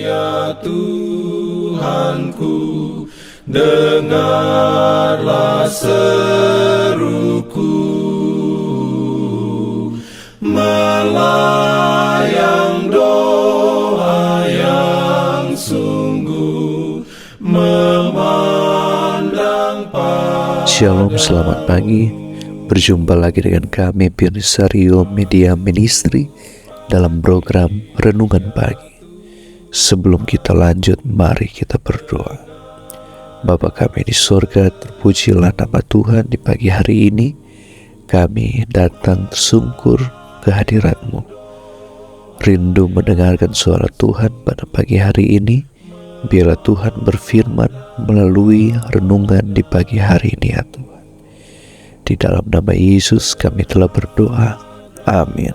Ya Tuhanku, dengarlah seruku, melayang doa yang sungguh, memandang pada. Shalom, selamat pagi. Berjumpa lagi dengan kami Pirsario Media Ministry dalam program Renungan Pagi. Sebelum kita lanjut, mari kita berdoa. Bapa kami di surga, terpujilah nama Tuhan di pagi hari ini. Kami datang tersungkur ke hadirat-Mu, rindu mendengarkan suara Tuhan pada pagi hari ini. Biarlah Tuhan berfirman melalui renungan di pagi hari ini ya Tuhan. Di dalam nama Yesus kami telah berdoa. Amin.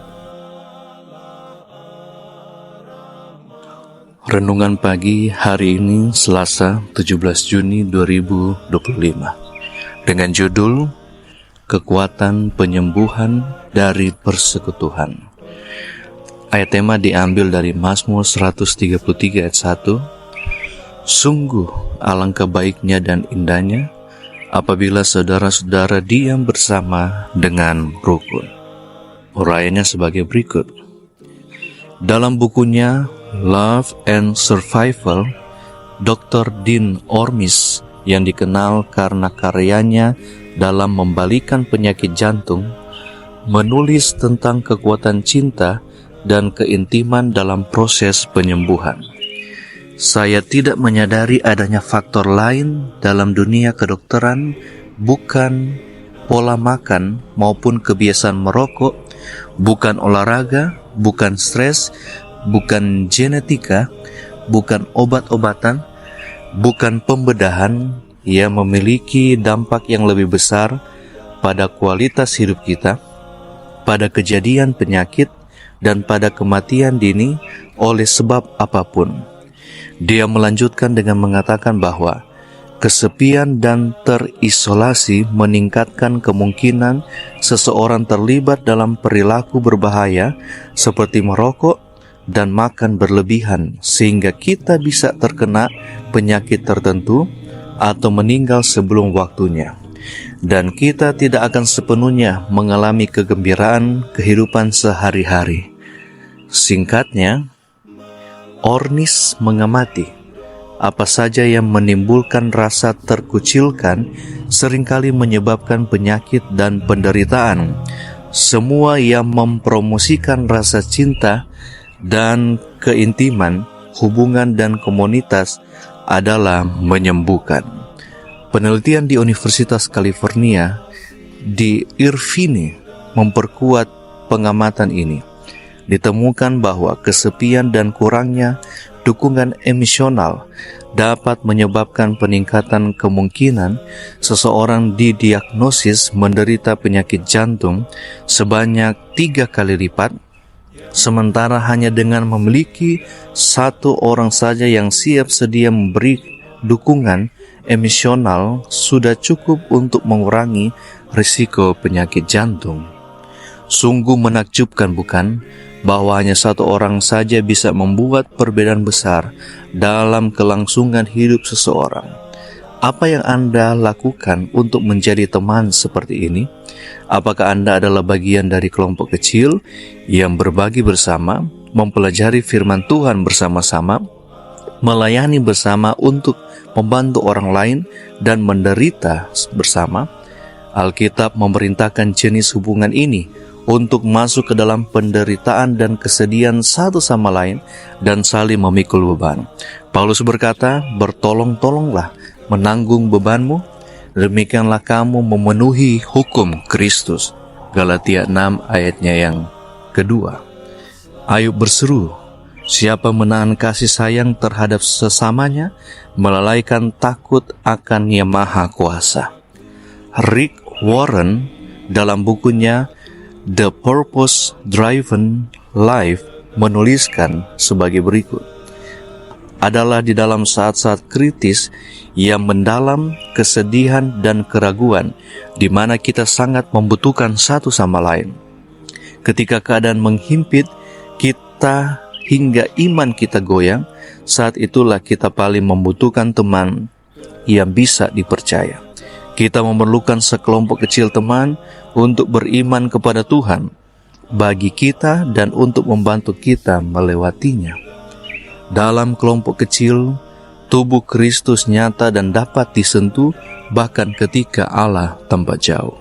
Renungan pagi hari ini Selasa 17 Juni 2025 dengan judul Kekuatan Penyembuhan dari Persekutuan. Ayat tema diambil dari Mazmur 133 ayat 1. Sungguh alangkah baiknya dan indahnya apabila saudara-saudara diam bersama dengan rukun. Urayanya sebagai berikut. Dalam bukunya Love and Survival, Dr. Dean Ornish yang dikenal karena karyanya dalam membalikan penyakit jantung, menulis tentang kekuatan cinta dan keintiman dalam proses penyembuhan. Saya tidak menyadari adanya faktor lain dalam dunia kedokteran, bukan pola makan maupun kebiasaan merokok, bukan olahraga, bukan stres, bukan genetika, bukan obat-obatan, bukan pembedahan yang memiliki dampak yang lebih besar pada kualitas hidup kita, pada kejadian penyakit, dan pada kematian dini oleh sebab apapun. Dia melanjutkan dengan mengatakan bahwa kesepian dan terisolasi meningkatkan kemungkinan seseorang terlibat dalam perilaku berbahaya seperti merokok dan makan berlebihan, sehingga kita bisa terkena penyakit tertentu atau meninggal sebelum waktunya. Dan kita tidak akan sepenuhnya mengalami kegembiraan kehidupan sehari-hari. Singkatnya, Ornish mengamati apa saja yang menimbulkan rasa terkucilkan seringkali menyebabkan penyakit dan penderitaan. Semua yang mempromosikan rasa cinta dan keintiman, hubungan dan komunitas adalah menyembuhkan. Penelitian di Universitas California di Irvine memperkuat pengamatan ini. Ditemukan bahwa kesepian dan kurangnya dukungan emosional dapat menyebabkan peningkatan kemungkinan seseorang didiagnosis menderita penyakit jantung sebanyak 3 kali lipat, sementara hanya dengan memiliki satu orang saja yang siap sedia memberi dukungan emosional sudah cukup untuk mengurangi risiko penyakit jantung. Sungguh menakjubkan, bukan? Bahwa hanya satu orang saja bisa membuat perbedaan besar dalam kelangsungan hidup seseorang. Apa yang Anda lakukan untuk menjadi teman seperti ini? Apakah Anda adalah bagian dari kelompok kecil yang berbagi bersama, mempelajari firman Tuhan bersama-sama, melayani bersama untuk membantu orang lain, dan menderita bersama? Alkitab memerintahkan jenis hubungan ini untuk masuk ke dalam penderitaan dan kesedihan satu sama lain dan saling memikul beban. Paulus berkata, bertolong-tolonglah menanggung bebanmu, demikianlah kamu memenuhi hukum Kristus. Galatia 6 ayatnya yang kedua. Ayub berseru, siapa menahan kasih sayang terhadap sesamanya, melalaikan takut akan Yang Maha Kuasa. Rick Warren dalam bukunya The Purpose Driven Life menuliskan sebagai berikut. Adalah di dalam saat-saat kritis yang mendalam, kesedihan dan keraguan, di mana kita sangat membutuhkan satu sama lain. Ketika keadaan menghimpit, kita hingga iman kita goyang, saat itulah kita paling membutuhkan teman yang bisa dipercaya. Kita memerlukan sekelompok kecil teman untuk beriman kepada Tuhan, bagi kita dan untuk membantu kita melewatinya. Dalam kelompok kecil, tubuh Kristus nyata dan dapat disentuh bahkan ketika Allah tampak jauh.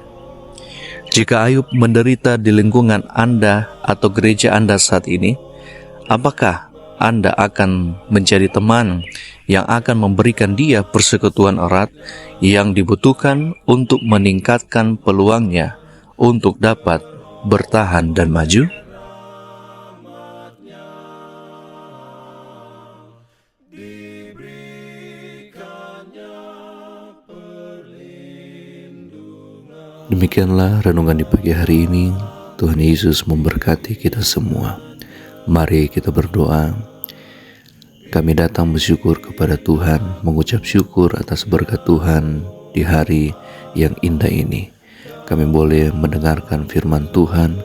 Jika Ayub menderita di lingkungan Anda atau gereja Anda saat ini, apakah Anda akan menjadi teman yang akan memberikan dia persekutuan erat yang dibutuhkan untuk meningkatkan peluangnya untuk dapat bertahan dan maju? Demikianlah renungan di pagi hari ini. Tuhan Yesus memberkati kita semua. Mari kita berdoa. Kami datang bersyukur kepada Tuhan, mengucap syukur atas berkat Tuhan di hari yang indah ini. Kami boleh mendengarkan firman Tuhan,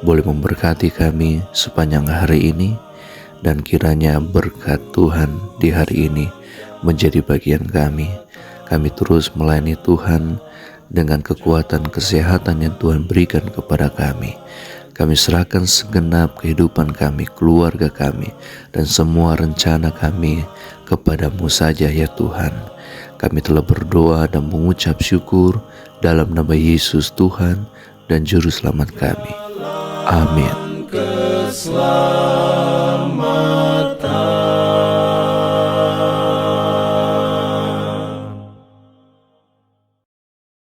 boleh memberkati kami sepanjang hari ini, dan kiranya berkat Tuhan di hari ini menjadi bagian kami. Kami terus melayani Tuhan dengan kekuatan kesehatan yang Tuhan berikan kepada kami. Kami serahkan segenap kehidupan kami, keluarga kami, dan semua rencana kami kepadamu saja ya Tuhan. Kami telah berdoa dan mengucap syukur dalam nama Yesus Tuhan dan Juru Selamat kami. Amin. keselamatan.